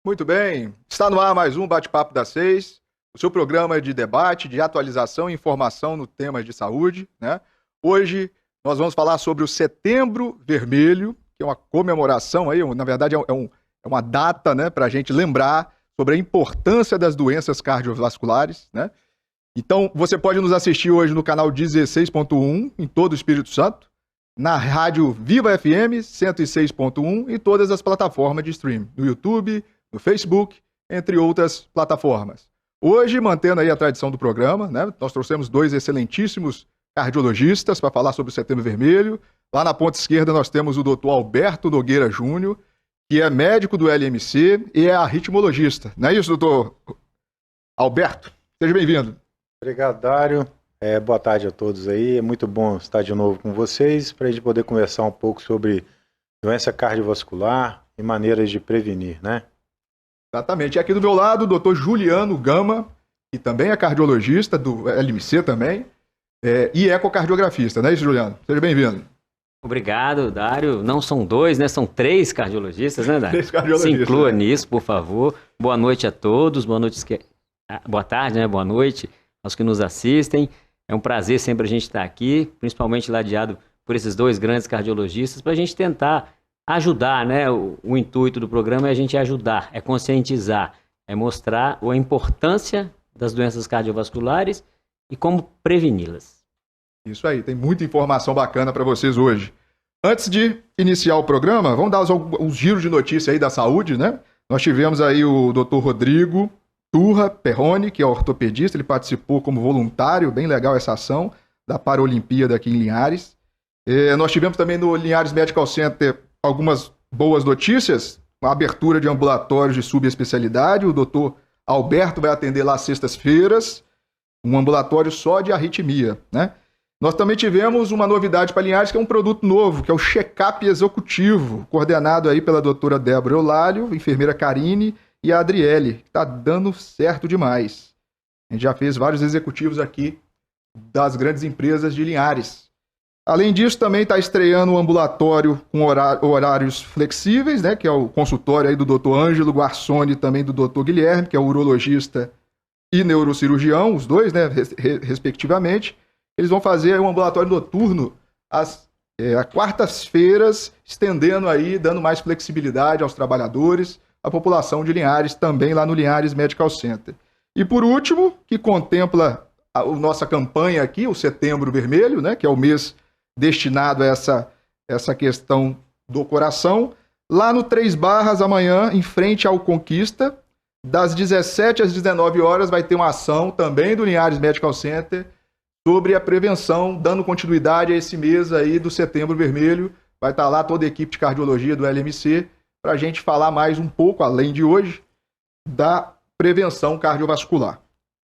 Muito bem, está no ar mais um Bate-Papo das Seis, o seu programa de debate, de atualização e informação no temas de saúde, né? Hoje nós vamos falar sobre o Setembro Vermelho, que é uma comemoração aí, na verdade é uma data, né, para a gente lembrar sobre a importância das doenças cardiovasculares, né? Então você pode nos assistir hoje no canal 16.1 em todo o Espírito Santo, na rádio Viva FM 106.1 e todas as plataformas de streaming, no YouTube, no Facebook, entre outras plataformas. Hoje, mantendo aí a tradição do programa, né, nós trouxemos dois excelentíssimos cardiologistas para falar sobre o Setembro Vermelho. Lá na ponta esquerda nós temos o Dr. Alberto Nogueira Júnior, que é médico do LMC e é arritmologista. Não é isso, doutor Alberto? Seja bem-vindo. Obrigado, Dário. Boa tarde a todos aí. É muito bom estar de novo com vocês para a gente poder conversar um pouco sobre doença cardiovascular e maneiras de prevenir, né? Exatamente. E aqui do meu lado, o doutor Juliano Gama, que também é cardiologista do LMC também, e ecocardiografista, não é isso, Juliano? Seja bem-vindo. Obrigado, Dário. Não são dois, né? São três cardiologistas, né, Dário? Três cardiologistas. Se inclua nisso, por favor. Boa noite a todos. Boa tarde, né? Boa noite aos que nos assistem. É um prazer sempre a gente estar aqui, principalmente ladeado por esses dois grandes cardiologistas, para a gente tentar ajudar, né? O intuito do programa é a gente ajudar, é conscientizar, é mostrar a importância das doenças cardiovasculares e como preveni-las. Isso aí, tem muita informação bacana para vocês hoje. Antes de iniciar o programa, vamos dar os giros de notícia aí da saúde, né? Nós tivemos aí o Dr. Rodrigo Turra Perrone, que é ortopedista, ele participou como voluntário, bem legal essa ação da Paralimpíada aqui em Linhares. Nós tivemos também no Linhares Medical Center algumas boas notícias, a abertura de ambulatórios de subespecialidade, o doutor Alberto vai atender lá às sextas-feiras, um ambulatório só de arritmia, né? Nós também tivemos uma novidade para Linhares, que é um produto novo, que é o check-up executivo, coordenado aí pela doutora Débora Eulálio, enfermeira Karine e a Adriele, que está dando certo demais. A gente já fez vários executivos aqui das grandes empresas de Linhares. Além disso, também está estreando um ambulatório com horários flexíveis, né, que é o consultório aí do Dr. Ângelo Guarsoni e também do Dr. Guilherme, que é o urologista e neurocirurgião, os dois, né, respectivamente. Eles vão fazer um ambulatório noturno às quartas-feiras, estendendo aí, dando mais flexibilidade aos trabalhadores, à população de Linhares, também lá no Linhares Medical Center. E por último, que contempla a nossa campanha aqui, o Setembro Vermelho, né, que é o mês destinado a essa questão do coração, lá no 3 Barras, amanhã, em frente ao Conquista, das 17 às 19 horas, vai ter uma ação também do Linhares Medical Center sobre a prevenção, dando continuidade a esse mês aí do Setembro Vermelho. Vai estar lá toda a equipe de cardiologia do LMC para a gente falar mais um pouco, além de hoje, da prevenção cardiovascular.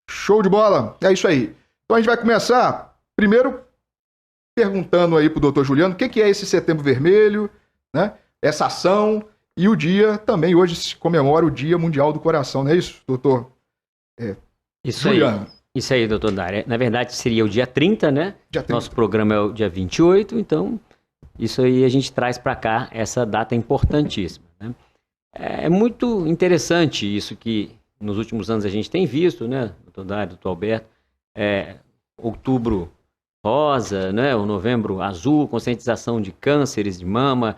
Show de bola? É isso aí. Então a gente vai começar, primeiro, perguntando aí para o doutor Juliano o que é esse Setembro Vermelho, né? Essa ação, e o dia também, hoje se comemora o Dia Mundial do Coração, não é isso, doutor Juliano? Isso aí, doutor Dário. Na verdade, seria o dia 30, né? Dia 30. Nosso programa é o dia 28, então isso aí a gente traz para cá, essa data importantíssima, né? É muito interessante isso que nos últimos anos a gente tem visto, né, doutor Dário, doutor Alberto, outubro rosa, né, o novembro azul, conscientização de cânceres de mama,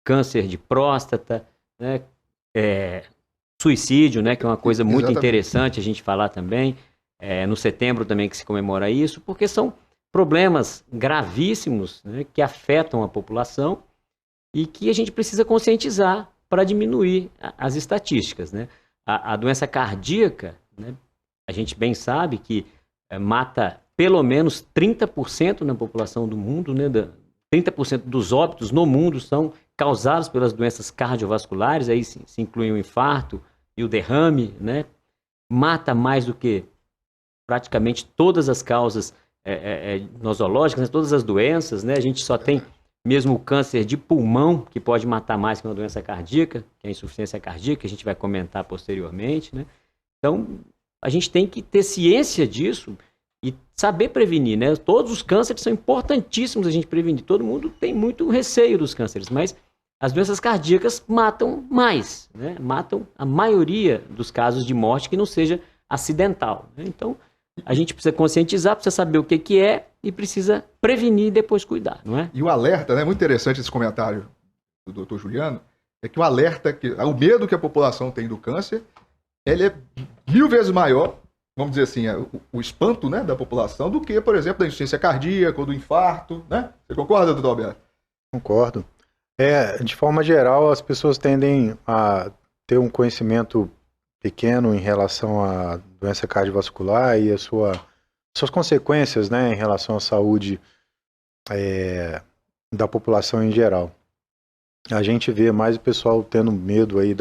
câncer de próstata, né, suicídio, né, que é uma coisa muito Exatamente. interessante a gente falar também, no setembro também que se comemora isso, porque são problemas gravíssimos, né, que afetam a população e que a gente precisa conscientizar para diminuir as estatísticas, né? A doença cardíaca, né, a gente bem sabe que mata pelo menos 30% na população do mundo, né, 30% dos óbitos no mundo são causados pelas doenças cardiovasculares, aí se inclui o infarto e o derrame, né? Mata mais do que praticamente todas as causas nosológicas, né, todas as doenças, né? A gente só tem mesmo o câncer de pulmão, que pode matar mais que uma doença cardíaca, que é a insuficiência cardíaca, que a gente vai comentar posteriormente, né? Então, a gente tem que ter ciência disso e saber prevenir, né? Todos os cânceres são importantíssimos a gente prevenir. Todo mundo tem muito receio dos cânceres, mas as doenças cardíacas matam mais, né? Matam a maioria dos casos de morte que não seja acidental, né? Então, a gente precisa conscientizar, precisa saber o que é e precisa prevenir e depois cuidar, não é? E o alerta, né? Muito interessante esse comentário do doutor Juliano, é que o alerta, o medo que a população tem do câncer, ele é 1000 vezes maior, vamos dizer assim, o espanto, né, da população, do que, por exemplo, da insuficiência cardíaca ou do infarto, né? Você concorda, doutor Alberto? Concordo. De forma geral, as pessoas tendem a ter um conhecimento pequeno em relação à doença cardiovascular e suas consequências, né, em relação à saúde da população em geral. A gente vê mais o pessoal tendo medo aí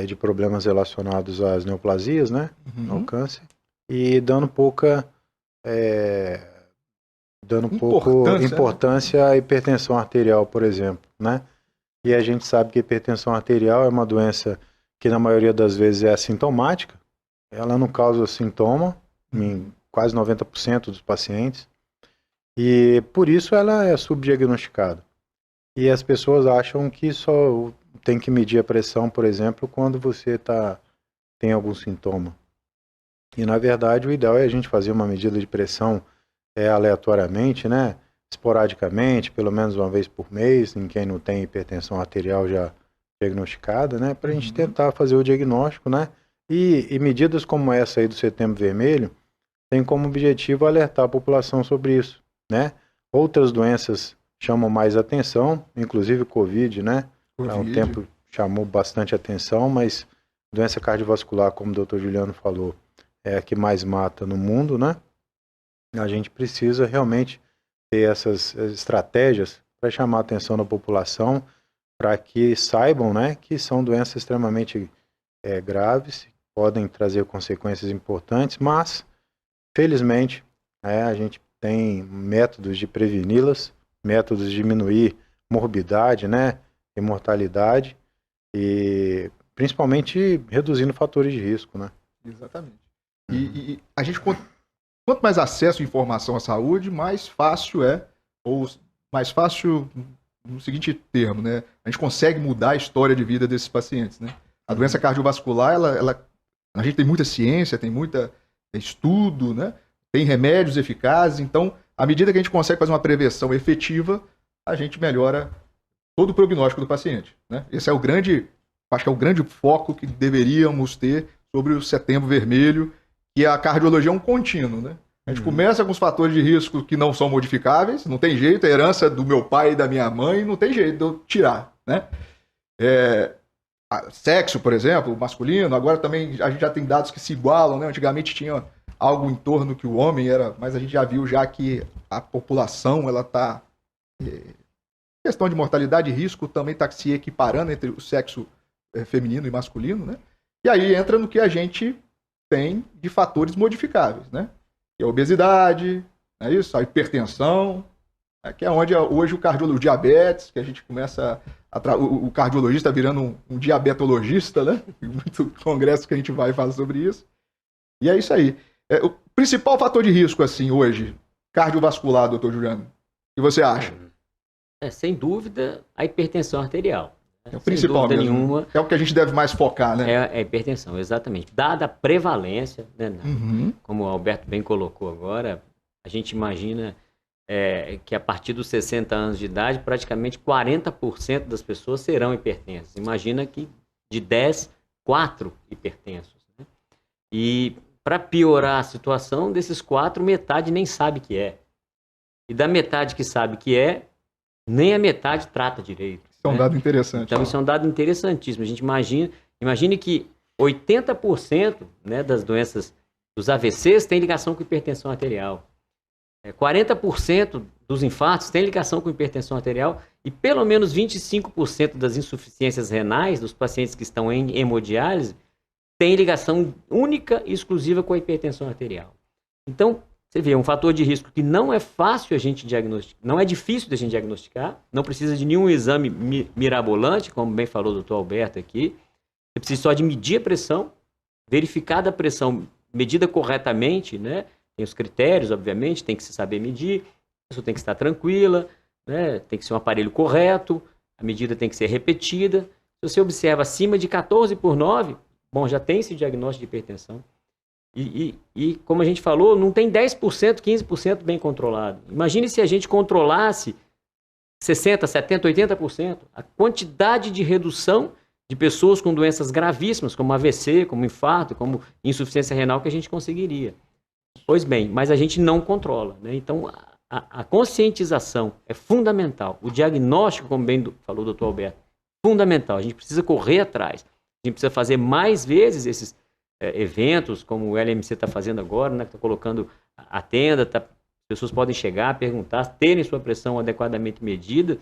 de problemas relacionados às neoplasias, né, ao câncer, e dando pouca importância à hipertensão arterial, por exemplo, né? E a gente sabe que a hipertensão arterial é uma doença que na maioria das vezes é assintomática, ela não causa sintoma em quase 90% dos pacientes, e por isso ela é subdiagnosticada. E as pessoas acham que só tem que medir a pressão, por exemplo, quando você tem algum sintoma. E na verdade o ideal é a gente fazer uma medida de pressão aleatoriamente, né? Esporadicamente, pelo menos uma vez por mês, em quem não tem hipertensão arterial já diagnosticada, né? Para a gente tentar fazer o diagnóstico, né? E medidas como essa aí do Setembro Vermelho tem como objetivo alertar a população sobre isso, né? Outras doenças chamam mais atenção, inclusive o Covid, né? Há um tempo chamou bastante atenção, mas doença cardiovascular, como o doutor Juliano falou, é a que mais mata no mundo, né? A gente precisa realmente ter essas estratégias para chamar a atenção da população, para que saibam, né, que são doenças extremamente graves, podem trazer consequências importantes, mas, felizmente, a gente tem métodos de preveni-las, métodos de diminuir morbidade, né, e mortalidade, e principalmente reduzindo fatores de risco, né? Exatamente. E a gente, quanto mais acesso à informação à saúde, mais fácil ou mais fácil no seguinte termo, né? A gente consegue mudar a história de vida desses pacientes, né? A doença cardiovascular, a gente tem muita ciência, tem muito estudo, né? Tem remédios eficazes, então, à medida que a gente consegue fazer uma prevenção efetiva, a gente melhora todo o prognóstico do paciente, né? Esse é acho que é o grande foco que deveríamos ter sobre o Setembro Vermelho, que a cardiologia é um contínuo, né? A gente começa com os fatores de risco que não são modificáveis, não tem jeito, a herança do meu pai e da minha mãe, não tem jeito de eu tirar, né? Sexo, por exemplo, masculino, agora também a gente já tem dados que se igualam, né? Antigamente tinha algo em torno que o homem era, mas a gente já viu já que a população, ela está... questão de mortalidade e risco também está se equiparando entre o sexo feminino e masculino, né? E aí entra no que a gente tem de fatores modificáveis, né? Que é a obesidade, é isso? A hipertensão, que é onde hoje o diabetes, que a gente começa o cardiologista virando um diabetologista, né? Muito congresso que a gente vai falar sobre isso. E é isso aí. O principal fator de risco, assim, hoje, cardiovascular, doutor Juliano, o que você acha? Sem dúvida, a hipertensão arterial. É o principal mesmo. Nenhuma. É o que a gente deve mais focar, né? É a hipertensão, exatamente. Dada a prevalência, né, como o Alberto bem colocou agora, a gente imagina que a partir dos 60 anos de idade, praticamente 40% das pessoas serão hipertensas. Imagina que de 10, 4 hipertensos. Né? E para piorar a situação, desses 4, metade nem sabe que é. E da metade que sabe que nem a metade trata direito. Isso é um dado interessante. Então, isso é um dado interessantíssimo. A gente imagine que 80%, né, das doenças dos AVCs tem ligação com hipertensão arterial. 40% dos infartos tem ligação com hipertensão arterial e pelo menos 25% das insuficiências renais dos pacientes que estão em hemodiálise tem ligação única e exclusiva com a hipertensão arterial. Então, você vê, um fator de risco que não é fácil a gente diagnosticar, não é difícil da gente diagnosticar, não precisa de nenhum exame mirabolante, como bem falou o doutor Alberto aqui. Você precisa só de medir a pressão, verificar a pressão medida corretamente, né? Tem os critérios, obviamente, tem que se saber medir, a pessoa tem que estar tranquila, né? Tem que ser um aparelho correto, a medida tem que ser repetida. Se você observa acima de 14/9, bom, já tem esse diagnóstico de hipertensão. E como a gente falou, não tem 10%, 15% bem controlado. Imagine se a gente controlasse 60%, 70%, 80%. A quantidade de redução de pessoas com doenças gravíssimas, como AVC, como infarto, como insuficiência renal, que a gente conseguiria. Pois bem, mas a gente não controla, né? Então, a conscientização é fundamental. O diagnóstico, como bem falou o doutor Alberto, fundamental. A gente precisa correr atrás. A gente precisa fazer mais vezes esses eventos, como o LMC está fazendo agora, né? Está colocando a tenda, as pessoas podem chegar, perguntar, terem sua pressão adequadamente medida,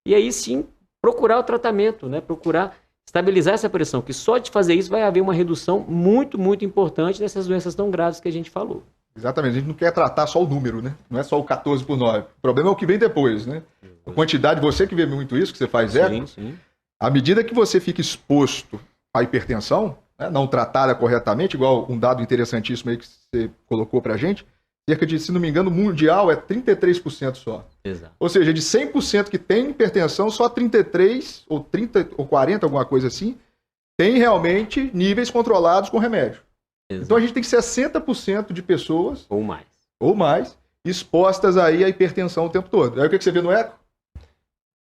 e aí sim procurar o tratamento, né? Procurar estabilizar essa pressão, que só de fazer isso vai haver uma redução muito, muito importante dessas doenças tão graves que a gente falou. Exatamente, a gente não quer tratar só o número, né? Não é só o 14/9. O problema é o que vem depois, né? A quantidade, você que vê muito isso, que você faz eco, sim. à medida que você fica exposto à hipertensão, né, não tratada corretamente, igual um dado interessantíssimo aí que você colocou pra gente, cerca de, se não me engano, mundial é 33% só. Exato. Ou seja, de 100% que tem hipertensão, só 33 ou 30 ou 40, alguma coisa assim, tem realmente níveis controlados com remédio. Exato. Então a gente tem 60% de pessoas, ou mais, expostas aí à hipertensão o tempo todo. Aí o que você vê no eco?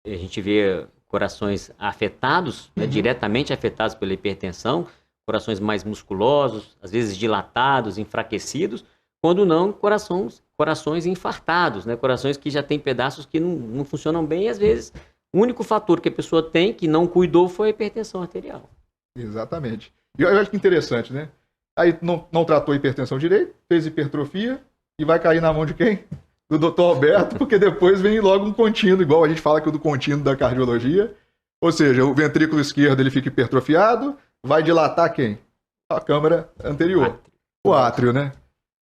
A gente vê corações afetados, né, diretamente afetados pela hipertensão, corações mais musculosos, às vezes dilatados, enfraquecidos, quando não, corações infartados, né? Corações que já têm pedaços que não funcionam bem, e às vezes o único fator que a pessoa tem que não cuidou foi a hipertensão arterial. Exatamente. E eu acho que interessante, né? Aí não tratou a hipertensão direito, fez hipertrofia e vai cair na mão de quem? Do Dr. Alberto, porque depois vem logo um contínuo, igual a gente fala que o do contínuo da cardiologia. Ou seja, o ventrículo esquerdo ele fica hipertrofiado, vai dilatar quem? A câmara anterior. O átrio, né?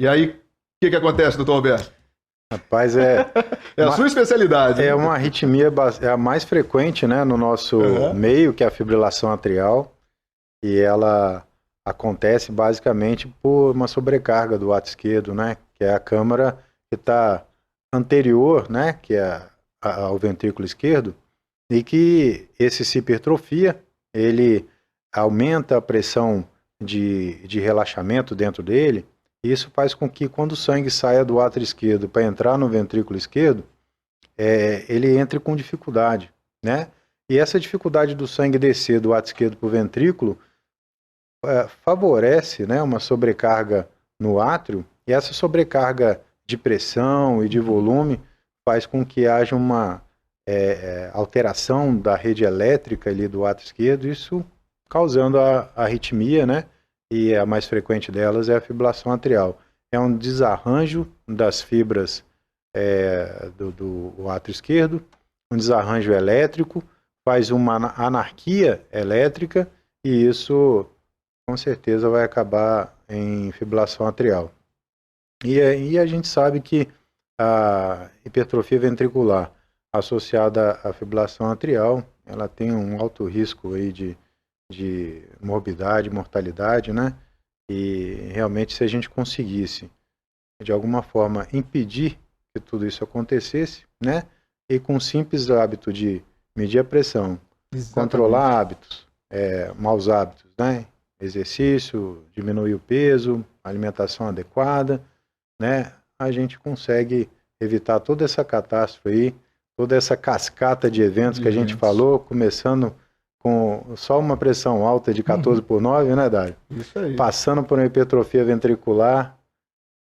E aí, o que acontece, doutor Alberto? Rapaz, é a sua especialidade. É né? uma arritmia, é a mais frequente, né, no nosso meio, que é a fibrilação atrial. E ela acontece basicamente por uma sobrecarga do átrio esquerdo, né? Que é a câmara que está anterior, né? Que é ao ventrículo esquerdo. E que esse se hipertrofia, ele aumenta a pressão de relaxamento dentro dele. E isso faz com que quando o sangue saia do átrio esquerdo para entrar no ventrículo esquerdo, ele entre com dificuldade, né? E essa dificuldade do sangue descer do átrio esquerdo para o ventrículo favorece, né, uma sobrecarga no átrio, e essa sobrecarga de pressão e de volume faz com que haja uma alteração da rede elétrica ali do átrio esquerdo, isso causando a arritmia, né? E a mais frequente delas é a fibrilação atrial. É um desarranjo das fibras do átrio esquerdo, um desarranjo elétrico, faz uma anarquia elétrica, e isso com certeza vai acabar em fibrilação atrial. E aí a gente sabe que a hipertrofia ventricular associada à fibrilação atrial, ela tem um alto risco aí de morbidade, mortalidade, né? E realmente, se a gente conseguisse de alguma forma impedir que tudo isso acontecesse, né? E com um simples hábito de medir a pressão, controlar hábitos, maus hábitos, né? Exercício, diminuir o peso, alimentação adequada, né? A gente consegue evitar toda essa catástrofe aí, toda essa cascata de eventos que a gente falou, começando com só uma pressão alta de 14/9, né, Dário? Isso aí. Passando por uma hipertrofia ventricular,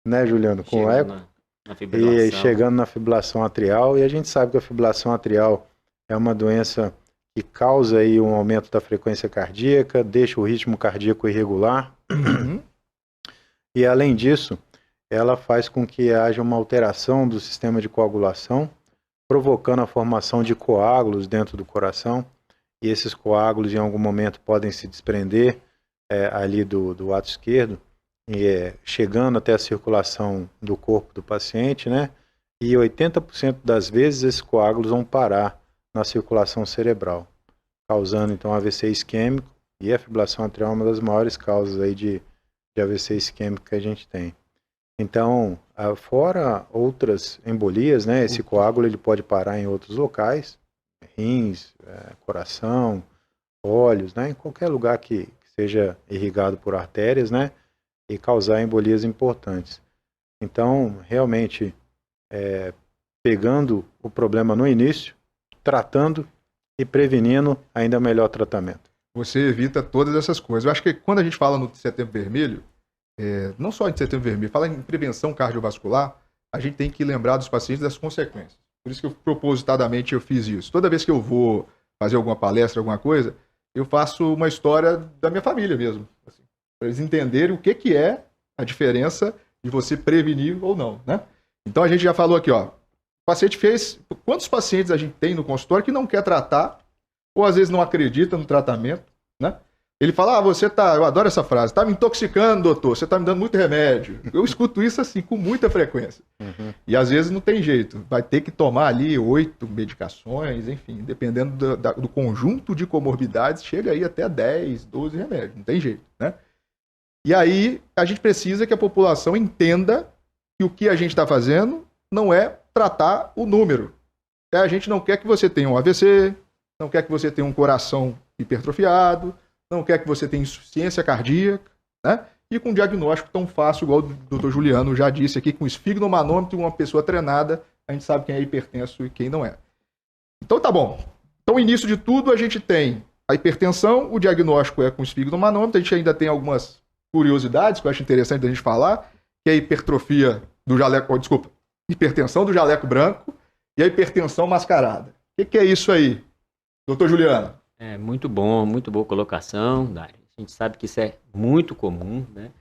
né, Juliano? Com chegando eco. na fibrilação. E chegando na fibrilação atrial. E a gente sabe que a fibrilação atrial é uma doença que causa aí um aumento da frequência cardíaca, deixa o ritmo cardíaco irregular. E além disso, ela faz com que haja uma alteração do sistema de coagulação, provocando a formação de coágulos dentro do coração. E esses coágulos, em algum momento, podem se desprender ali do átrio esquerdo, chegando até a circulação do corpo do paciente, né? E 80% das vezes esses coágulos vão parar na circulação cerebral, causando então AVC isquêmico, e a fibrilação atrial é uma das maiores causas aí de AVC isquêmico que a gente tem. Então, fora outras embolias, né? Esse coágulo ele pode parar em outros locais, rins, coração, olhos, né? Em qualquer lugar que seja irrigado por artérias, né? E causar embolias importantes. Então, realmente, pegando o problema no início, tratando e prevenindo, ainda melhor tratamento. Você evita todas essas coisas. Eu acho que quando a gente fala no Setembro Vermelho, não só em Setembro Vermelho, fala em prevenção cardiovascular, a gente tem que lembrar dos pacientes das consequências. Por isso que propositadamente eu fiz isso. Toda vez que eu vou fazer alguma palestra, alguma coisa, eu faço uma história da minha família mesmo, assim, para eles entenderem o que é a diferença de você prevenir ou não, né? Então a gente já falou aqui, ó, o paciente fez... Quantos pacientes a gente tem no consultório que não quer tratar, ou às vezes não acredita no tratamento, né? Ele fala, eu adoro essa frase, tá me intoxicando, doutor, você tá me dando muito remédio. Eu escuto isso assim, com muita frequência. Uhum. E às vezes não tem jeito, vai ter que tomar ali 8 medicações, enfim, dependendo do conjunto de comorbidades, chega aí até 10, 12 remédios, não tem jeito, né? E aí a gente precisa que a população entenda que o que a gente está fazendo não é tratar o número. A gente não quer que você tenha um AVC, não quer que você tenha um coração hipertrofiado, não quer que você tenha insuficiência cardíaca, né? E com um diagnóstico tão fácil, igual o Dr. Juliano já disse aqui, com esfigmomanômetro e uma pessoa treinada, a gente sabe quem é hipertenso e quem não é. Então tá bom. Então, início de tudo, a gente tem a hipertensão, o diagnóstico é com esfigmomanômetro, a gente ainda tem algumas curiosidades que eu acho interessante da gente falar, que é a hipertrofia do jaleco, hipertensão do jaleco branco e a hipertensão mascarada. O que é isso aí, doutor Juliano? Muito bom, muito boa colocação, Dário. A gente sabe que isso é muito comum, né?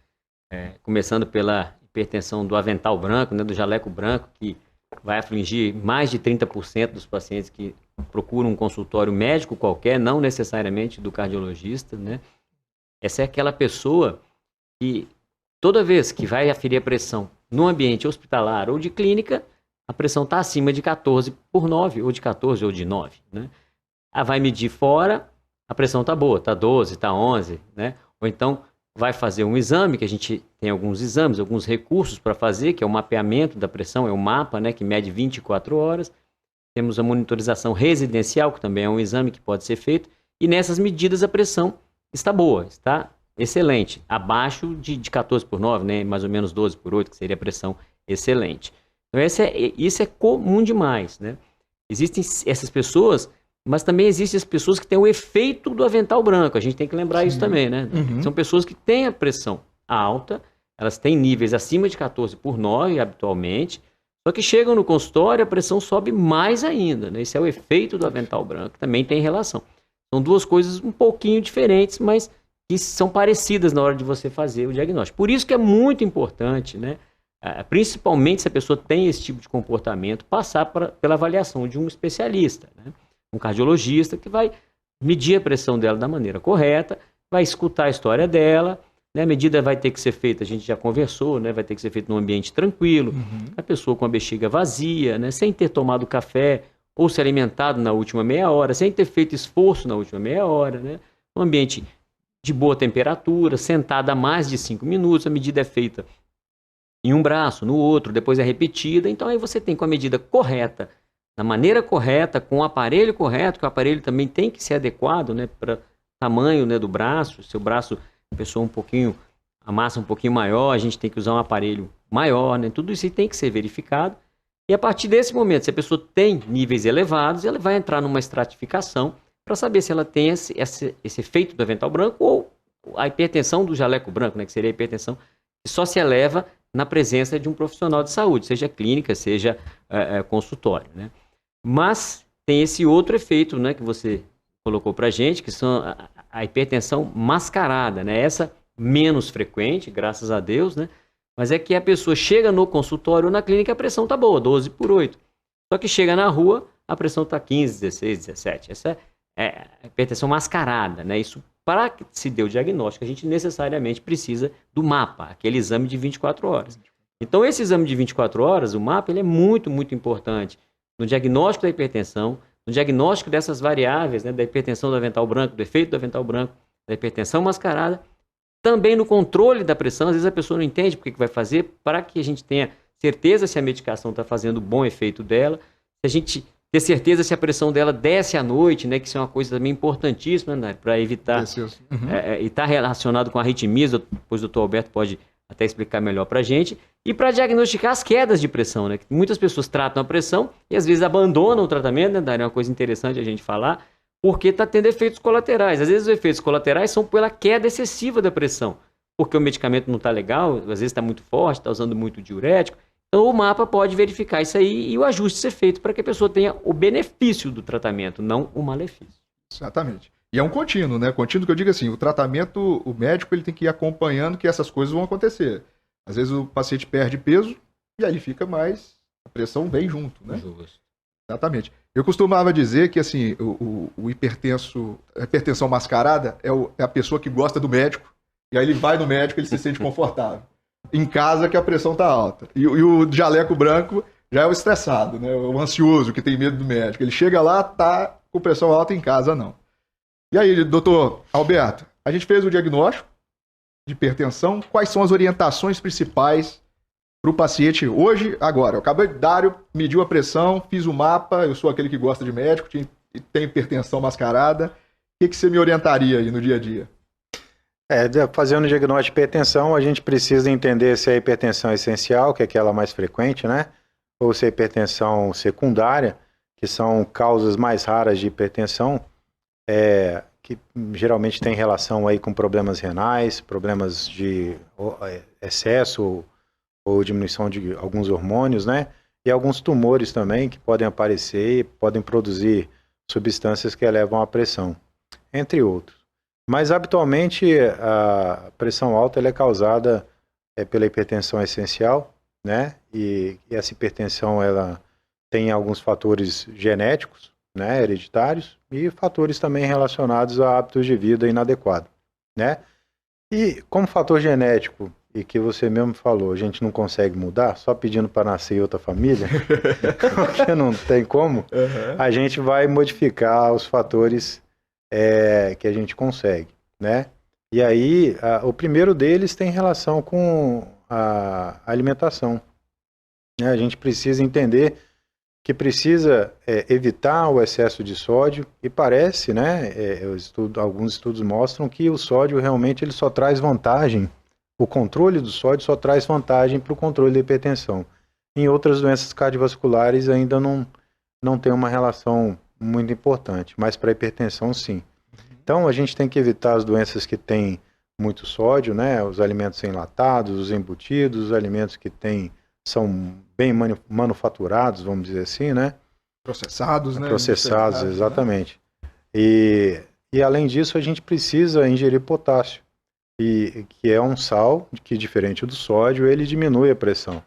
Começando pela hipertensão do avental branco, né, do jaleco branco, que vai afligir mais de 30% dos pacientes que procuram um consultório médico qualquer, não necessariamente do cardiologista, né? Essa é aquela pessoa que toda vez que vai aferir a pressão no ambiente hospitalar ou de clínica, a pressão está acima de 14/9, ou de 14 ou de 9, né? Vai medir fora, a pressão está boa, está 12, está 11, né? Ou então vai fazer um exame, que a gente tem alguns exames, alguns recursos para fazer, que é o mapeamento da pressão, é o mapa, né, que mede 24 horas. Temos a monitorização residencial, que também é um exame que pode ser feito, e nessas medidas a pressão está boa, está excelente, abaixo de 14/9, né, mais ou menos 12/8, que seria a pressão excelente. Então isso é comum demais, né? Existem essas pessoas, mas também existem as pessoas que têm o efeito do avental branco. A gente tem que lembrar isso também, né? Uhum. São pessoas que têm a pressão alta, elas têm níveis acima de 14/9 habitualmente, só que chegam no consultório, a pressão sobe mais ainda, né? Esse é o efeito do avental branco, também tem relação. São duas coisas um pouquinho diferentes, mas que são parecidas na hora de você fazer o diagnóstico. Por isso que é muito importante, né? Principalmente se a pessoa tem esse tipo de comportamento, passar pela avaliação de um especialista, né? Um cardiologista que vai medir a pressão dela da maneira correta, vai escutar a história dela, né? A medida vai ter que ser feita, a gente já conversou, né? Vai ter que ser feita num ambiente tranquilo, a pessoa com a bexiga vazia, né? Sem ter tomado café ou se alimentado na última meia hora, sem ter feito esforço na última meia hora, né? Um ambiente de boa temperatura, sentada há mais de 5 minutos, a medida é feita em um braço, no outro, depois é repetida, então aí você tem com a medida correta, da maneira correta, com o aparelho correto, que o aparelho também tem que ser adequado, né, para o tamanho, né, do braço. Seu braço, a pessoa a massa um pouquinho maior, a gente tem que usar um aparelho maior, né, tudo isso tem que ser verificado. E a partir desse momento, se a pessoa tem níveis elevados, ela vai entrar numa estratificação para saber se ela tem esse efeito do avental branco ou a hipertensão do jaleco branco, né, que seria a hipertensão que só se eleva na presença de um profissional de saúde, seja clínica, seja consultório, né? Mas tem esse outro efeito, né, que você colocou para a gente, que são a hipertensão mascarada, né? Essa menos frequente, graças a Deus, né? Mas é que a pessoa chega no consultório ou na clínica, a pressão está boa, 12/8. Só que chega na rua, a pressão está 15, 16, 17. Essa é a hipertensão mascarada, né? Isso, para se dê o diagnóstico, a gente necessariamente precisa do mapa, aquele exame de 24 horas. Então, esse exame de 24 horas, o mapa, ele é muito, muito importante no diagnóstico da hipertensão, no diagnóstico dessas variáveis, né, da hipertensão do avental branco, do efeito do avental branco, da hipertensão mascarada, também no controle da pressão. Às vezes a pessoa não entende porque que vai fazer, para que a gente tenha certeza se a medicação está fazendo o bom efeito dela, se a gente ter certeza se a pressão dela desce à noite, né? Que isso é uma coisa também importantíssima, né, para evitar. E está relacionado com arritmias, depois o doutor Alberto pode até explicar melhor para a gente. E para diagnosticar as quedas de pressão, né? Muitas pessoas tratam a pressão e às vezes abandonam o tratamento, né, Dário? É uma coisa interessante a gente falar, porque está tendo efeitos colaterais. Às vezes os efeitos colaterais são pela queda excessiva da pressão, porque o medicamento não está legal, às vezes está muito forte, está usando muito diurético. Então o mapa pode verificar isso aí e o ajuste ser feito para que a pessoa tenha o benefício do tratamento, não o malefício. Exatamente. E é um contínuo, né? Contínuo que eu digo assim, o tratamento, o médico ele tem que ir acompanhando que essas coisas vão acontecer. Às vezes o paciente perde peso e aí fica mais, a pressão vem junto, né? Justo. Exatamente. Eu costumava dizer que assim, o hipertenso, a hipertensão mascarada é a pessoa que gosta do médico e aí ele vai no médico e ele se sente confortável. Em casa que a pressão tá alta. E o jaleco branco já é o estressado, né? O ansioso que tem medo do médico. Ele chega lá, tá com pressão alta, em casa não. E aí, doutor Alberto, a gente fez o diagnóstico de hipertensão. Quais são as orientações principais para o paciente hoje, agora? Eu acabei de Dário, mediu a pressão, fiz o mapa, eu sou aquele que gosta de médico, tem hipertensão mascarada. O que você me orientaria aí no dia a dia? Fazendo o diagnóstico de hipertensão, a gente precisa entender se a hipertensão é essencial, que é aquela mais frequente, né? Ou se é hipertensão secundária, que são causas mais raras de hipertensão, que geralmente tem relação aí com problemas renais, problemas de excesso ou diminuição de alguns hormônios, né? E alguns tumores também que podem aparecer e podem produzir substâncias que elevam a pressão, entre outros. Mas habitualmente a pressão alta ela é causada pela hipertensão essencial, né? E essa hipertensão ela tem alguns fatores genéticos, né, hereditários, e fatores também relacionados a hábitos de vida inadequados, né? E como fator genético, e que você mesmo falou, a gente não consegue mudar, só pedindo para nascer em outra família, porque não tem como, a gente vai modificar os fatores que a gente consegue, né? E aí, o primeiro deles tem relação com a alimentação, né? A gente precisa entender que precisa evitar o excesso de sódio, e parece, né, alguns estudos mostram que o sódio realmente ele só traz vantagem, o controle do sódio só traz vantagem para o controle da hipertensão. Em outras doenças cardiovasculares ainda não tem uma relação muito importante, mas para a hipertensão sim. Então a gente tem que evitar as doenças que têm muito sódio, né, os alimentos enlatados, os embutidos, os alimentos que são bem manufaturados, vamos dizer assim, né? Processados, né? Processados, exatamente. Né? E além disso, a gente precisa ingerir potássio, que é um sal que, diferente do sódio, ele diminui a pressão.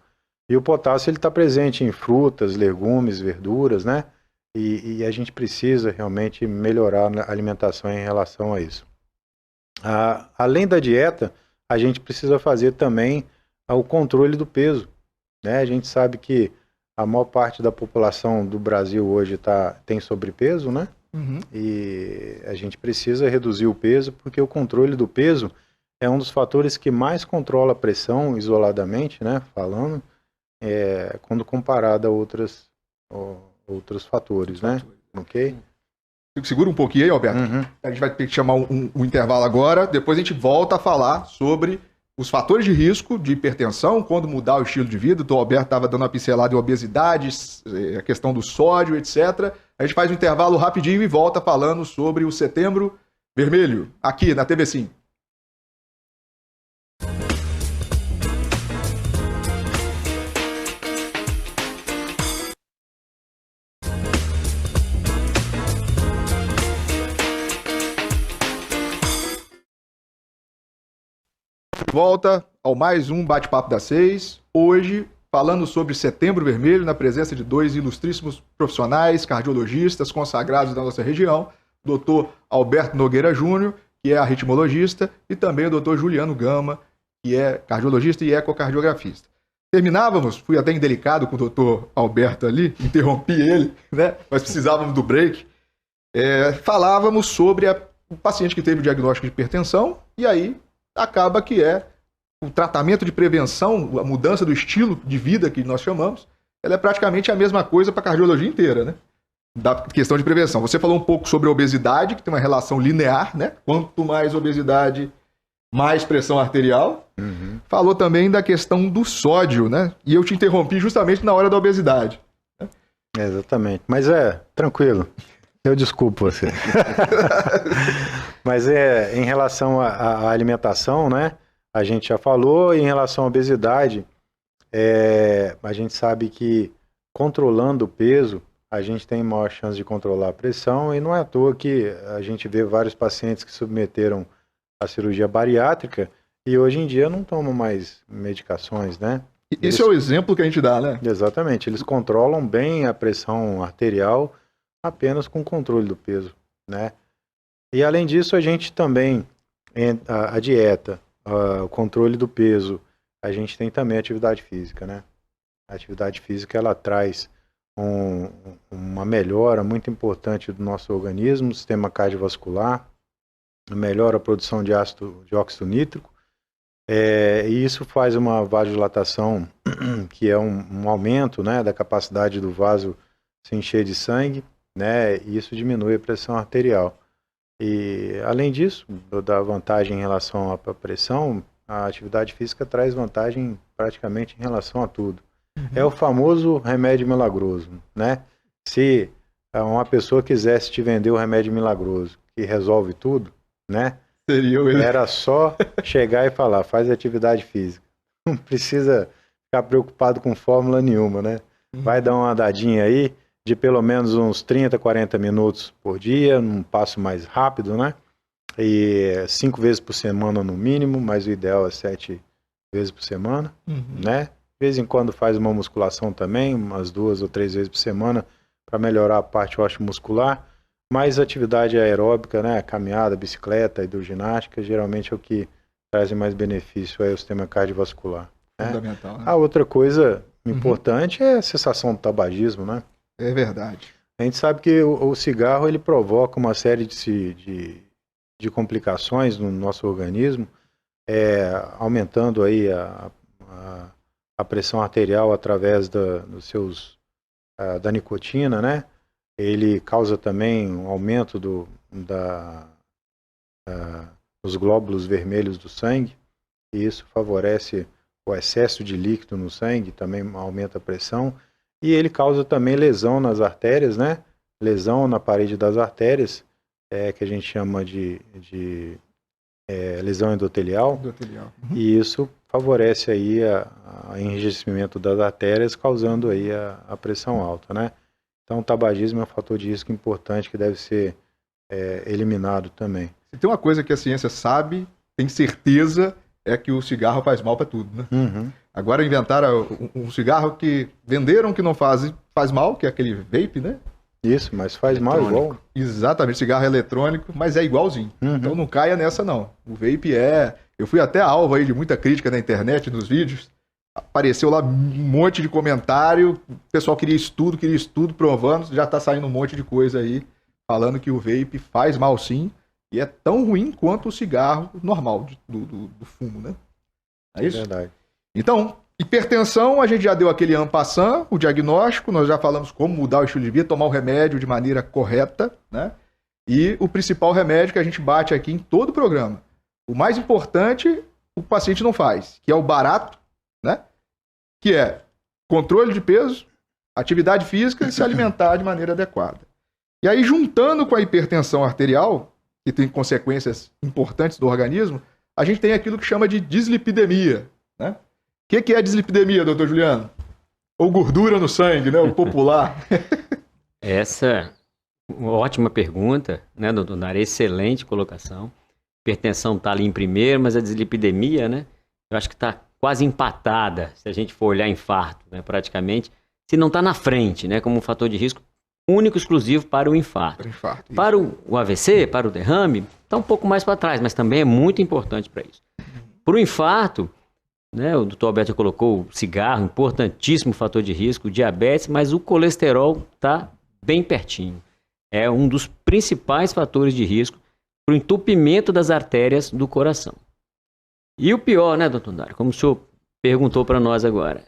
E o potássio ele está presente em frutas, legumes, verduras, né? E a gente precisa realmente melhorar a alimentação em relação a isso. Além da dieta, a gente precisa fazer também o controle do peso. Né? A gente sabe que a maior parte da população do Brasil hoje tem sobrepeso, né? E a gente precisa reduzir o peso, porque o controle do peso é um dos fatores que mais controla a pressão isoladamente, né? Falando, quando comparado a outros fatores, né? Ok? Segura um pouquinho aí, Alberto. A gente vai ter que chamar um intervalo agora, depois a gente volta a falar sobre os fatores de risco de hipertensão, quando mudar o estilo de vida. O Alberto estava dando uma pincelada em obesidade, a questão do sódio, etc. A gente faz um intervalo rapidinho e volta falando sobre o Setembro Vermelho, aqui na TV Sim. Volta ao mais um Bate-Papo das 6. Hoje, falando sobre Setembro Vermelho, na presença de dois ilustríssimos profissionais, cardiologistas consagrados da nossa região, o Dr. Alberto Nogueira Júnior, que é arritmologista, e também o Dr. Juliano Gama, que é cardiologista e ecocardiografista. Terminávamos, fui até indelicado com o Dr. Alberto ali, interrompi ele, né? Mas precisávamos do break. Falávamos sobre o paciente que teve o diagnóstico de hipertensão, e aí acaba que o tratamento de prevenção, a mudança do estilo de vida que nós chamamos, ela é praticamente a mesma coisa para a cardiologia inteira, né? da questão de prevenção. Você falou um pouco sobre a obesidade, que tem uma relação linear, né? Quanto mais obesidade, mais pressão arterial. Uhum. Falou também da questão do sódio, né? E eu te interrompi justamente na hora da obesidade. Exatamente. Mas tranquilo. Eu desculpo você. Mas em relação à alimentação, né? A gente já falou. E em relação à obesidade, a gente sabe que controlando o peso, a gente tem maior chance de controlar a pressão. E não é à toa que a gente vê vários pacientes que submeteram a cirurgia bariátrica e hoje em dia não tomam mais medicações, né? Esse é o exemplo que a gente dá, né? Exatamente. Eles controlam bem a pressão arterial apenas com controle do peso, né? E além disso, a gente também, a dieta, o controle do peso, a gente tem também a atividade física, né? A atividade física, ela traz uma melhora muito importante do nosso organismo, sistema cardiovascular, melhora a produção de óxido nítrico, e isso faz uma vasodilatação, que é um aumento, né, da capacidade do vaso se encher de sangue, né, e isso diminui a pressão arterial. E além disso, da vantagem em relação à pressão, a atividade física traz vantagem praticamente em relação a tudo. Uhum. É o famoso remédio milagroso, né? Se uma pessoa quisesse te vender o remédio milagroso que resolve tudo, né? Era só chegar e falar, faz atividade física. Não precisa ficar preocupado com fórmula nenhuma, né? Vai dar uma andadinha aí de pelo menos uns 30, 40 minutos por dia, num passo mais rápido, né? E 5 vezes por semana no mínimo, mas o ideal é 7 vezes por semana, né? De vez em quando faz uma musculação também, umas 2 ou 3 vezes por semana, para melhorar a parte osteomuscular. Mais atividade aeróbica, né, caminhada, bicicleta, hidroginástica, geralmente é o que traz mais benefício ao sistema cardiovascular. Né? Fundamental, né? A outra coisa importante é a cessação do tabagismo, né? É verdade. A gente sabe que o cigarro ele provoca uma série de complicações no nosso organismo, aumentando aí a pressão arterial através da nicotina, né? Ele causa também um aumento dos glóbulos vermelhos do sangue, e isso favorece o excesso de líquido no sangue, também aumenta a pressão, e ele causa também lesão nas artérias, né? Lesão na parede das artérias, que a gente chama de lesão endotelial, e isso favorece aí o enrijecimento das artérias, causando aí a pressão alta, né? Então, o tabagismo é um fator de risco importante que deve ser eliminado também. Se tem uma coisa que a ciência sabe, tem certeza, é que o cigarro faz mal para tudo, né? Uhum. Agora inventaram um cigarro que venderam que não faz mal, que é aquele vape, né? Isso, mas faz mal igual. Exatamente, cigarro eletrônico, mas é igualzinho. Então não caia nessa não. O vape Eu fui até alvo aí de muita crítica na internet, nos vídeos. Apareceu lá um monte de comentário, o pessoal queria estudo provando, já tá saindo um monte de coisa aí, falando que o vape faz mal sim, e é tão ruim quanto o cigarro normal do fumo, né? É isso? Verdade. Então, hipertensão, a gente já deu aquele en passant, o diagnóstico, nós já falamos como mudar o estilo de vida, tomar o remédio de maneira correta, né? E o principal remédio que a gente bate aqui em todo o programa. O mais importante, o paciente não faz, que é o barato, né? Que é controle de peso, atividade física e se alimentar de maneira adequada. E aí, juntando com a hipertensão arterial, que tem consequências importantes do organismo, a gente tem aquilo que chama de dislipidemia, né? O que é dislipidemia, doutor Juliano? Ou gordura no sangue, né? O popular. Essa é uma ótima pergunta, né, doutor Nara? Excelente colocação. Hipertensão está ali em primeiro, mas a dislipidemia, né? Eu acho que está quase empatada, se a gente for olhar infarto, né, praticamente, se não está na frente, né, como um fator de risco único, exclusivo para o infarto. Para o AVC, para o derrame, está um pouco mais para trás, mas também é muito importante para isso. Para o infarto, né, o doutor Alberto colocou o cigarro, importantíssimo fator de risco, o diabetes, mas o colesterol está bem pertinho. É um dos principais fatores de risco para o entupimento das artérias do coração. E o pior, né, doutor Dário, como o senhor perguntou para nós agora,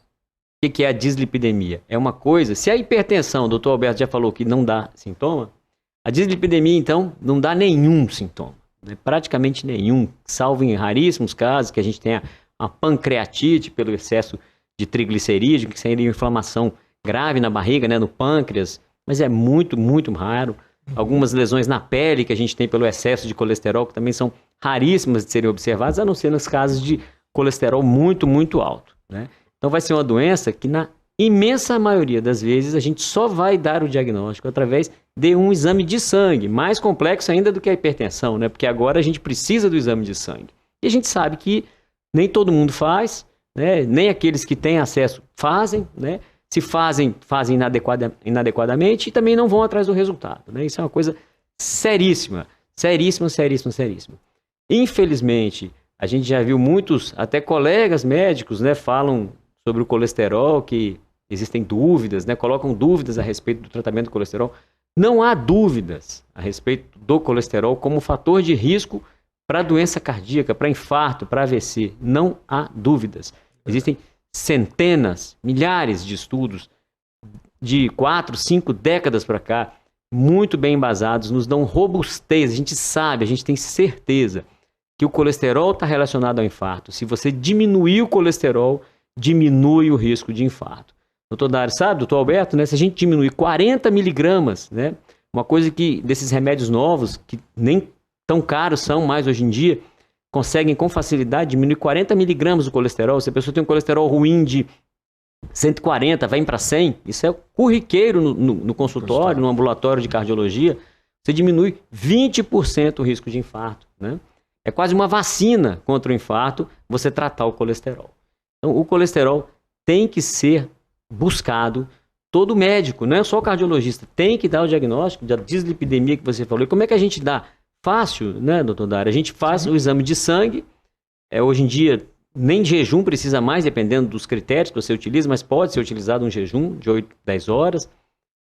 que é a dislipidemia? É uma coisa, se a hipertensão, o doutor Alberto já falou que não dá sintoma, a dislipidemia, então, não dá nenhum sintoma, né? Praticamente nenhum, salvo em raríssimos casos que a gente tenha uma pancreatite pelo excesso de triglicerídeo, que seria uma inflamação grave na barriga, né, no pâncreas, mas é muito, muito raro. Algumas lesões na pele que a gente tem pelo excesso de colesterol, que também são raríssimas de serem observadas, a não ser nos casos de colesterol muito, muito alto, né? Então vai ser uma doença que na imensa maioria das vezes a gente só vai dar o diagnóstico através de um exame de sangue, mais complexo ainda do que a hipertensão, né? Porque agora a gente precisa do exame de sangue. E a gente sabe que nem todo mundo faz, né? Nem aqueles que têm acesso fazem, né? Se fazem inadequadamente e também não vão atrás do resultado, né? Isso é uma coisa seríssima, seríssima, seríssima, seríssima. Infelizmente, a gente já viu muitos, até colegas médicos, né, falam sobre o colesterol, que existem dúvidas, né, colocam dúvidas a respeito do tratamento do colesterol. Não há dúvidas a respeito do colesterol como fator de risco para doença cardíaca, para infarto, para AVC. Não há dúvidas. Existem centenas, milhares de estudos de 4, 5 décadas para cá, muito bem embasados, nos dão robustez. A gente sabe, a gente tem certeza que o colesterol está relacionado ao infarto. Se você diminuir o colesterol, diminui o risco de infarto. Doutor Dário, sabe, doutor Alberto, né, se a gente diminuir 40 miligramas, né, uma coisa que desses remédios novos, que nem tão caros são mais hoje em dia, conseguem com facilidade diminuir 40 miligramas do colesterol. Se a pessoa tem um colesterol ruim de 140, vai para 100, isso é corriqueiro no consultório, no ambulatório de cardiologia, você diminui 20% o risco de infarto, né? É quase uma vacina contra o infarto você tratar o colesterol. Então, o colesterol tem que ser buscado, todo médico, não é só o cardiologista, tem que dar o diagnóstico da dislipidemia que você falou. E como é que a gente dá? Fácil, né, doutor Dário? A gente faz o exame de sangue, hoje em dia nem jejum precisa mais, dependendo dos critérios que você utiliza, mas pode ser utilizado um jejum de 8, 10 horas.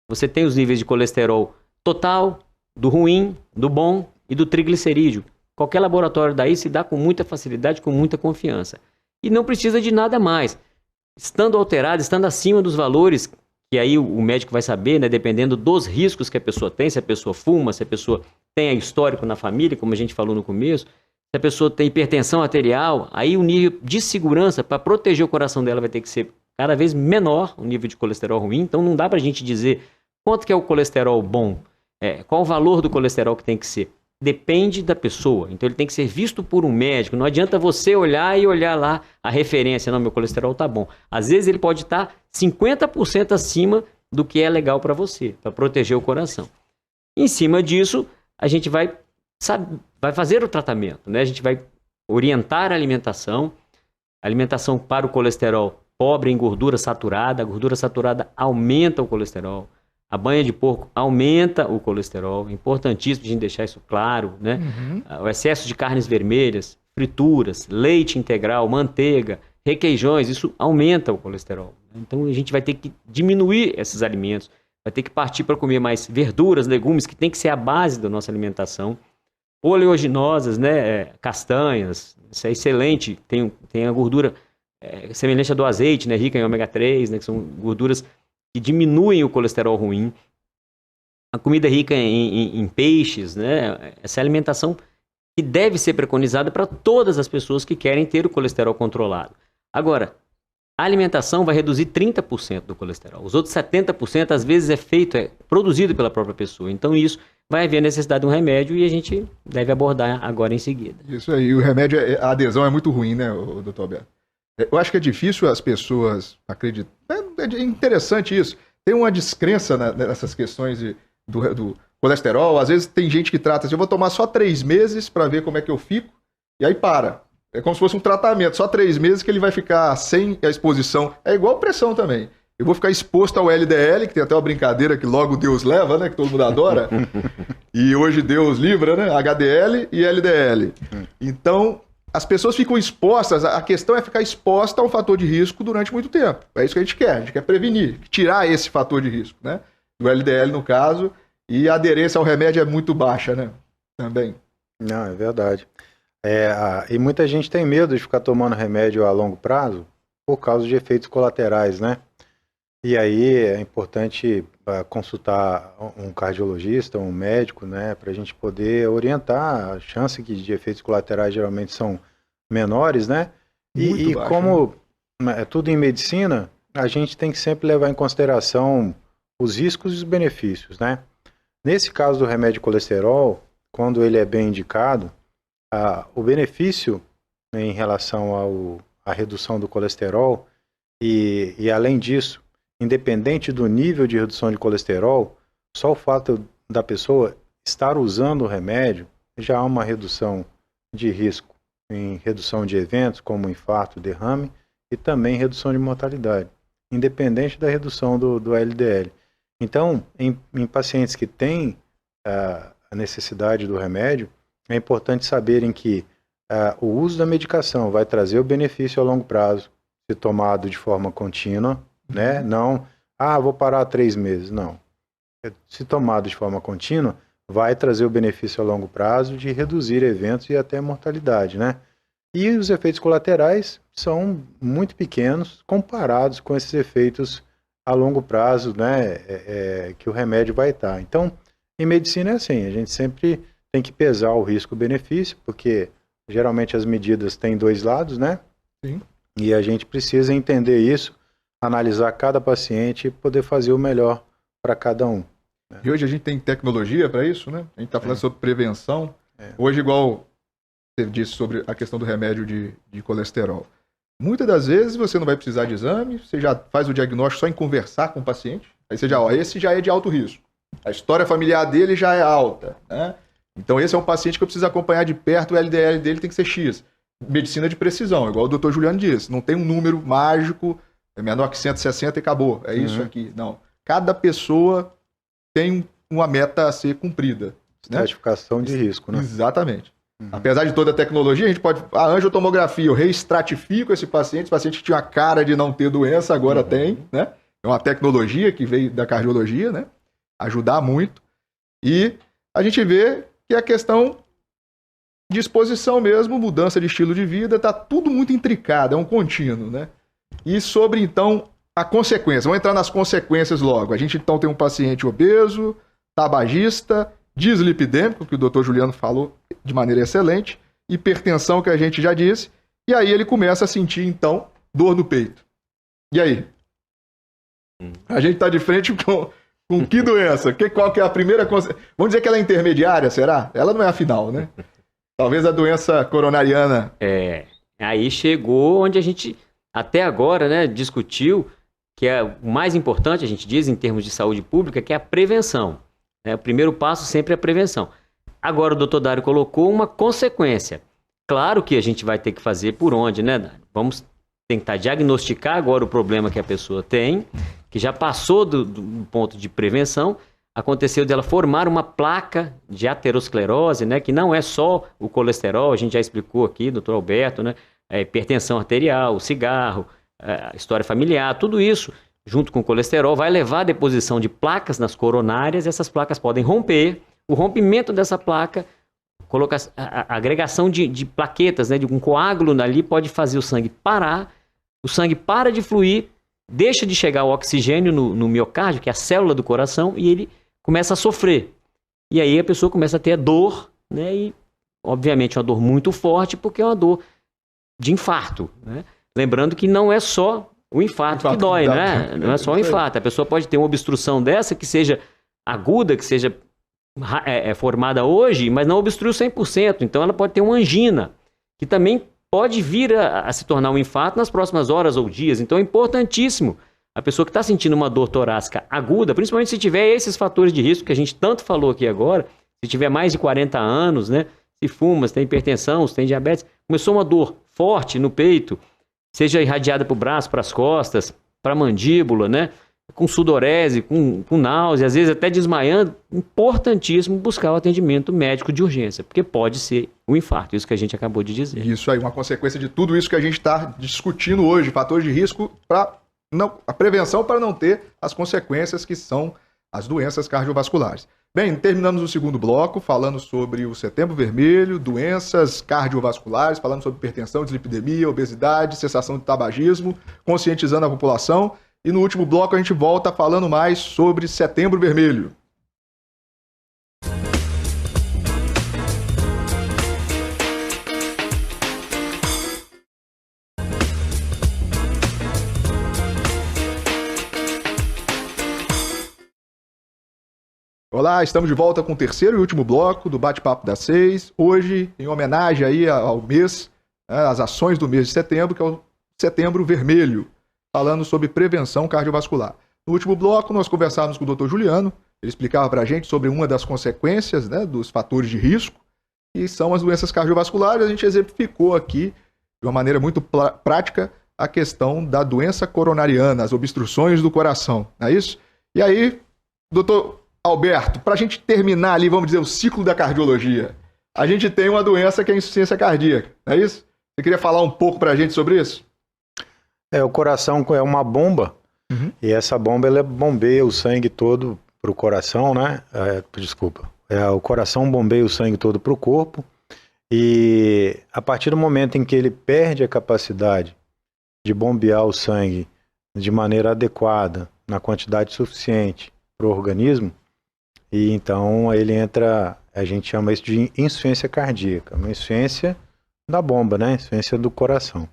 Você tem os níveis de colesterol total, do ruim, do bom e do triglicerídeo. Qualquer laboratório daí se dá com muita facilidade, com muita confiança. E não precisa de nada mais. Estando alterado, estando acima dos valores, que aí o médico vai saber, né, dependendo dos riscos que a pessoa tem, se a pessoa fuma, se a pessoa tem histórico na família, como a gente falou no começo, se a pessoa tem hipertensão arterial, aí o nível de segurança para proteger o coração dela vai ter que ser cada vez menor, o nível de colesterol ruim. Então não dá para a gente dizer quanto que é o colesterol bom, qual o valor do colesterol que tem que ser. Depende da pessoa, então ele tem que ser visto por um médico. Não adianta você olhar e olhar lá a referência, não, meu colesterol tá bom. Às vezes ele pode estar 50% acima do que é legal para você, para proteger o coração. Em cima disso, a gente vai fazer o tratamento, né? A gente vai orientar a alimentação para o colesterol pobre em gordura saturada. A gordura saturada aumenta o colesterol. A banha de porco aumenta o colesterol, é importantíssimo a gente deixar isso claro, né? O excesso de carnes vermelhas, frituras, leite integral, manteiga, requeijões, isso aumenta o colesterol. Então a gente vai ter que diminuir esses alimentos, vai ter que partir para comer mais verduras, legumes, que tem que ser a base da nossa alimentação. Oleaginosas, né? Castanhas, isso é excelente, tem a gordura semelhante à do azeite, né? Rica em ômega 3, né? Que são gorduras que diminuem o colesterol ruim. A comida rica em peixes, né? Essa é a alimentação que deve ser preconizada para todas as pessoas que querem ter o colesterol controlado. Agora, a alimentação vai reduzir 30% do colesterol. Os outros 70% às vezes é produzido pela própria pessoa. Então isso vai haver a necessidade de um remédio e a gente deve abordar agora em seguida. Isso aí, o remédio, a adesão é muito ruim, né, doutor Alberto? Eu acho que é difícil as pessoas acreditarem. É interessante isso. Tem uma descrença nessas questões do colesterol. Às vezes tem gente que trata assim, eu vou tomar só 3 meses para ver como é que eu fico, e aí para. É como se fosse um tratamento, só 3 meses que ele vai ficar sem a exposição. É igual pressão também. Eu vou ficar exposto ao LDL, que tem até uma brincadeira que logo Deus leva, né? Que todo mundo adora. E hoje Deus livra, né? HDL e LDL. Então, as pessoas ficam expostas, a questão é ficar exposta a um fator de risco durante muito tempo. É isso que a gente quer prevenir, tirar esse fator de risco, né? Do LDL no caso, e a aderência ao remédio é muito baixa, né? Também. Não, é verdade. E muita gente tem medo de ficar tomando remédio a longo prazo, por causa de efeitos colaterais, né? E aí é importante consultar um cardiologista, um médico, né, para a gente poder orientar. A chance de efeitos colaterais geralmente são menores, né? E baixo, como é tudo em medicina, a gente tem que sempre levar em consideração os riscos e os benefícios, né? Nesse caso do remédio de colesterol, quando ele é bem indicado, o benefício em relação à redução do colesterol e além disso, independente do nível de redução de colesterol, só o fato da pessoa estar usando o remédio já há uma redução de risco em redução de eventos como infarto, derrame e também redução de mortalidade, independente da redução do LDL. Então, em pacientes que têm a necessidade do remédio, é importante saberem que o uso da medicação vai trazer o benefício a longo prazo, se tomado de forma contínua, né? Não, vou parar 3 meses, não. Se tomado de forma contínua, vai trazer o benefício a longo prazo de reduzir eventos e até mortalidade, né? E os efeitos colaterais são muito pequenos comparados com esses efeitos a longo prazo, né? Que o remédio vai estar. Então, em medicina é assim, a gente sempre tem que pesar o risco-benefício, porque geralmente as medidas têm 2 lados, né? Sim. E a gente precisa entender isso, analisar cada paciente e poder fazer o melhor para cada um. Né? E hoje a gente tem tecnologia para isso, né? A gente está falando sobre prevenção. Hoje, igual você disse sobre a questão do remédio de colesterol. Muitas das vezes você não vai precisar de exame, você já faz o diagnóstico só em conversar com o paciente. Aí você já, esse já é de alto risco. A história familiar dele já é alta, né? Então esse é um paciente que eu preciso acompanhar de perto, o LDL dele tem que ser X. Medicina de precisão, igual o Dr. Juliano disse. Não tem um número mágico, é menor que 160 e acabou. É isso aqui. Não. Cada pessoa tem uma meta a ser cumprida. Estratificação de risco, né? Exatamente. Apesar de toda a tecnologia, a gente pode... A angiotomografia, eu reestratifico esse paciente que tinha a cara de não ter doença, agora tem, né? É uma tecnologia que veio da cardiologia, né? Ajudar muito. E a gente vê que a questão de exposição mesmo, mudança de estilo de vida, tá tudo muito intricado, é um contínuo, né? E sobre, então, a consequência. Vamos entrar nas consequências logo. A gente, então, tem um paciente obeso, tabagista, dislipidêmico, que o Dr. Juliano falou de maneira excelente, hipertensão, que a gente já disse, e aí ele começa a sentir, então, dor no peito. E aí? A gente está de frente com que doença? Qual que é a primeira consequência? Vamos dizer que ela é intermediária, será? Ela não é a final, né? Talvez a doença coronariana... Aí chegou onde a gente, até agora, né, discutiu que é o mais importante, a gente diz, em termos de saúde pública, que é a prevenção. O primeiro passo sempre é a prevenção. Agora o doutor Dário colocou uma consequência. Claro que a gente vai ter que fazer por onde, né, Dário? Vamos tentar diagnosticar agora o problema que a pessoa tem, que já passou do ponto de prevenção, aconteceu dela formar uma placa de aterosclerose, né, que não é só o colesterol, a gente já explicou aqui, doutor Alberto, né, hipertensão arterial, o cigarro, a história familiar, tudo isso, junto com o colesterol, vai levar à deposição de placas nas coronárias, essas placas podem romper, o rompimento dessa placa, a agregação de plaquetas, né, de um coágulo ali pode fazer o sangue parar, o sangue para de fluir, deixa de chegar o oxigênio no miocárdio, que é a célula do coração, e ele começa a sofrer. E aí a pessoa começa a ter dor, né, e obviamente uma dor muito forte, porque é uma dor de infarto, né? Lembrando que não é só o infarto que dói, né? Não é só o infarto. A pessoa pode ter uma obstrução dessa que seja aguda, que seja formada hoje, mas não obstrui 100%. Então ela pode ter uma angina, que também pode vir a se tornar um infarto nas próximas horas ou dias. Então é importantíssimo a pessoa que está sentindo uma dor torácica aguda, principalmente se tiver esses fatores de risco que a gente tanto falou aqui agora, se tiver mais de 40 anos, né? Se fuma, se tem hipertensão, se tem diabetes, começou uma dor forte no peito, seja irradiada para o braço, para as costas, para a mandíbula, né? Com sudorese, com náusea, às vezes até desmaiando, importantíssimo buscar o atendimento médico de urgência, porque pode ser um infarto, isso que a gente acabou de dizer. Isso aí, uma consequência de tudo isso que a gente está discutindo hoje, fatores de risco para a prevenção para não ter as consequências que são as doenças cardiovasculares. Bem, terminamos o segundo bloco falando sobre o Setembro Vermelho, doenças cardiovasculares, falando sobre hipertensão, dislipidemia, obesidade, cessação de tabagismo, conscientizando a população. E no último bloco a gente volta falando mais sobre Setembro Vermelho. Olá, estamos de volta com o terceiro e último bloco do Bate-Papo das 6. Hoje, em homenagem aí ao mês, às ações do mês de setembro, que é o Setembro Vermelho, falando sobre prevenção cardiovascular. No último bloco, nós conversávamos com o Dr. Juliano, ele explicava para a gente sobre uma das consequências, né, dos fatores de risco, que são as doenças cardiovasculares. A gente exemplificou aqui, de uma maneira muito prática, a questão da doença coronariana, as obstruções do coração, não é isso? E aí, doutor Alberto, para a gente terminar ali, vamos dizer, o ciclo da cardiologia, a gente tem uma doença que é a insuficiência cardíaca, não é isso? Você queria falar um pouco para a gente sobre isso? O coração é uma bomba, e essa bomba ela bombeia o sangue todo para o coração, né? O coração bombeia o sangue todo para o corpo, e a partir do momento em que ele perde a capacidade de bombear o sangue de maneira adequada, na quantidade suficiente para o organismo, e então ele entra, a gente chama isso de insuficiência cardíaca, uma insuficiência da bomba, né? Insuficiência do coração.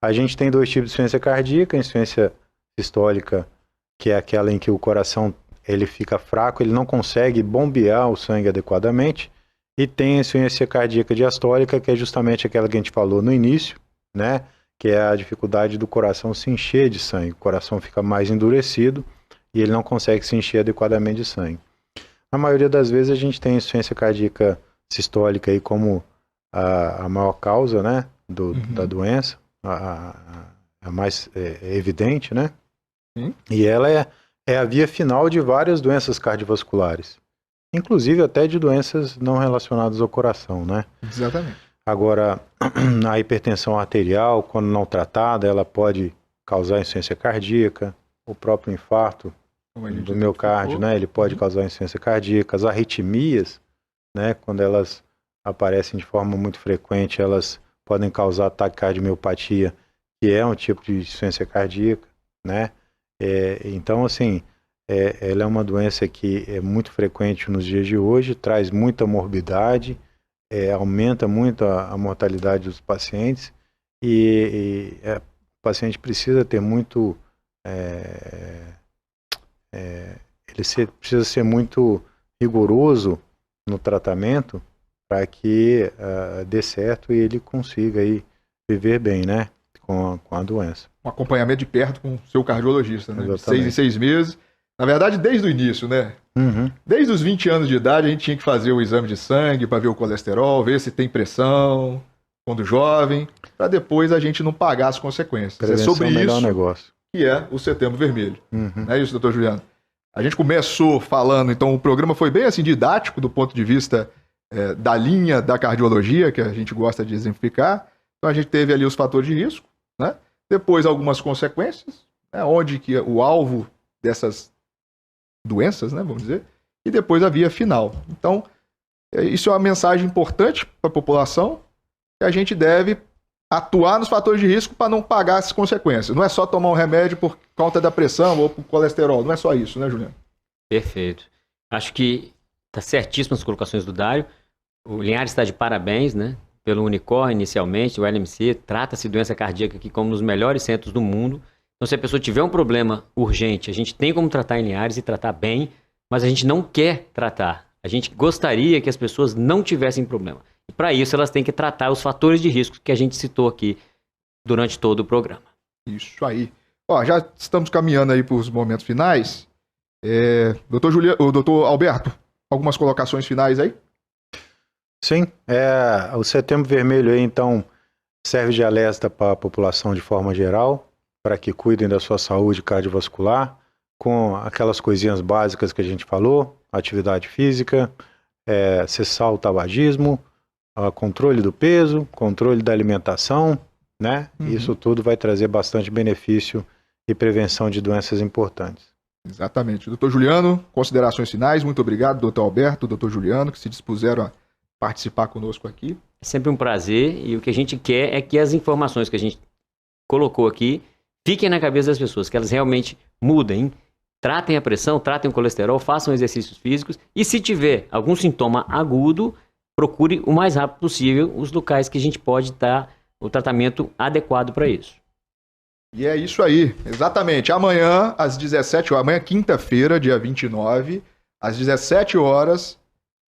A gente tem dois tipos de insuficiência cardíaca, a insuficiência sistólica, que é aquela em que o coração ele fica fraco, ele não consegue bombear o sangue adequadamente, e tem a insuficiência cardíaca diastólica, que é justamente aquela que a gente falou no início, né? Que é a dificuldade do coração se encher de sangue, o coração fica mais endurecido e ele não consegue se encher adequadamente de sangue. Na maioria das vezes a gente tem insuficiência cardíaca sistólica aí como a maior causa, né, da doença, a mais evidente, né? E ela é a via final de várias doenças cardiovasculares, inclusive até de doenças não relacionadas ao coração, né? Exatamente. Agora, a hipertensão arterial, quando não tratada, ela pode causar insuficiência cardíaca, o próprio infarto do miocárdio, né? Ele pode causar insuficiência cardíaca. As arritmias, né? Quando elas aparecem de forma muito frequente, elas podem causar taquicardiomiopatía, que é um tipo de insuficiência cardíaca, né? Então, assim, ela é uma doença que é muito frequente nos dias de hoje, traz muita morbidade, aumenta muito a mortalidade dos pacientes, e o paciente precisa ter muito... precisa ser muito rigoroso no tratamento para que dê certo e ele consiga aí viver bem, né, com a doença. Um acompanhamento de perto com o seu cardiologista, né? De 6 Exatamente. em 6 meses. Na verdade, desde o início, né? Desde os 20 anos de idade, a gente tinha que fazer o exame de sangue para ver o colesterol, ver se tem pressão, quando jovem, para depois a gente não pagar as consequências. Prevenção é sobre é o melhor isso negócio. que é o Setembro Vermelho. Não é isso, doutor Juliano? A gente começou falando, então o programa foi bem assim didático do ponto de vista da linha da cardiologia, que a gente gosta de exemplificar. Então a gente teve ali os fatores de risco, né? Depois algumas consequências, né? Onde que o alvo dessas doenças, né, vamos dizer, e depois a via final. Então, isso é uma mensagem importante para a população, que a gente deve atuar nos fatores de risco para não pagar as consequências. Não é só tomar um remédio por conta da pressão ou por colesterol, não é só isso, né, Juliano? Perfeito. Acho que está certíssimo as colocações do Dário. O Linhares está de parabéns, né? Pelo Unicor, inicialmente, o LMC, trata-se de doença cardíaca aqui como nos melhores centros do mundo. Então, se a pessoa tiver um problema urgente, a gente tem como tratar em Linhares e tratar bem, mas a gente não quer tratar. A gente gostaria que as pessoas não tivessem problema. E para isso, elas têm que tratar os fatores de risco que a gente citou aqui durante todo o programa. Isso aí. Ó, já estamos caminhando aí para os momentos finais. Doutor Alberto, algumas colocações finais aí? Sim, o Setembro Vermelho aí, então, serve de alerta para a população de forma geral, para que cuidem da sua saúde cardiovascular, com aquelas coisinhas básicas que a gente falou, atividade física, cessar o tabagismo, controle do peso, controle da alimentação, né? Isso tudo vai trazer bastante benefício e prevenção de doenças importantes. Exatamente. Doutor Juliano, considerações finais. Muito obrigado, doutor Alberto, doutor Juliano, que se dispuseram a participar conosco aqui. É sempre um prazer e o que a gente quer é que as informações que a gente colocou aqui fiquem na cabeça das pessoas, que elas realmente mudem, tratem a pressão, tratem o colesterol, façam exercícios físicos e se tiver algum sintoma agudo, procure o mais rápido possível os locais que a gente pode dar o tratamento adequado para isso. E é isso aí, exatamente. Amanhã, às 17 horas, amanhã quinta-feira, dia 29, às 17 horas,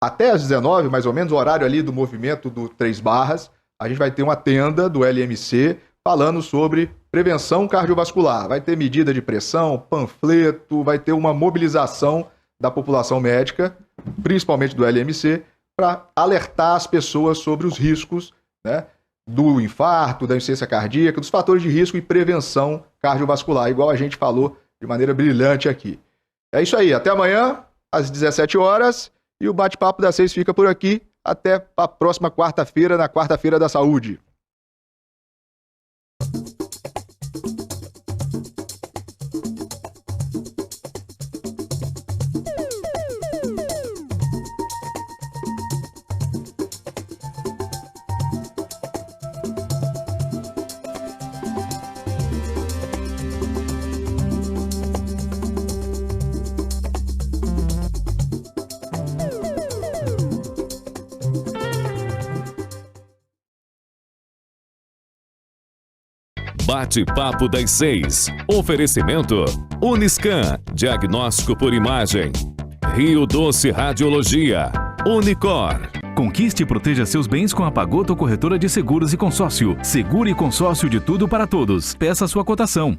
até às 19, mais ou menos, o horário ali do movimento do 3 Barras, a gente vai ter uma tenda do LMC falando sobre prevenção cardiovascular. Vai ter medida de pressão, panfleto, vai ter uma mobilização da população médica, principalmente do LMC, para alertar as pessoas sobre os riscos, né, do infarto, da insuficiência cardíaca, dos fatores de risco e prevenção cardiovascular, igual a gente falou de maneira brilhante aqui. É isso aí, até amanhã, às 17 horas, e o Bate-Papo das 6 fica por aqui. Até a próxima quarta-feira, na Quarta-feira da Saúde. Bate-Papo das 6. Oferecimento Uniscan, diagnóstico por imagem. Rio Doce Radiologia. Unicor. Conquiste e proteja seus bens com a Pagoto Corretora de Seguros e Consórcio. Seguro e consórcio de tudo para todos. Peça sua cotação.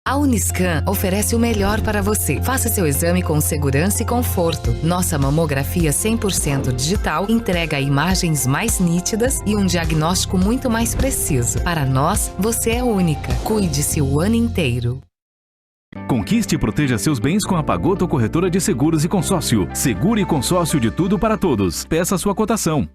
A Uniscan oferece o melhor para você. Faça seu exame com segurança e conforto. Nossa mamografia 100% digital entrega imagens mais nítidas e um diagnóstico muito mais preciso. Para nós, você é única. Cuide-se o ano inteiro. Conquiste e proteja seus bens com a Pagoto Corretora de Seguros e Consórcio. Seguro e consórcio de tudo para todos. Peça sua cotação.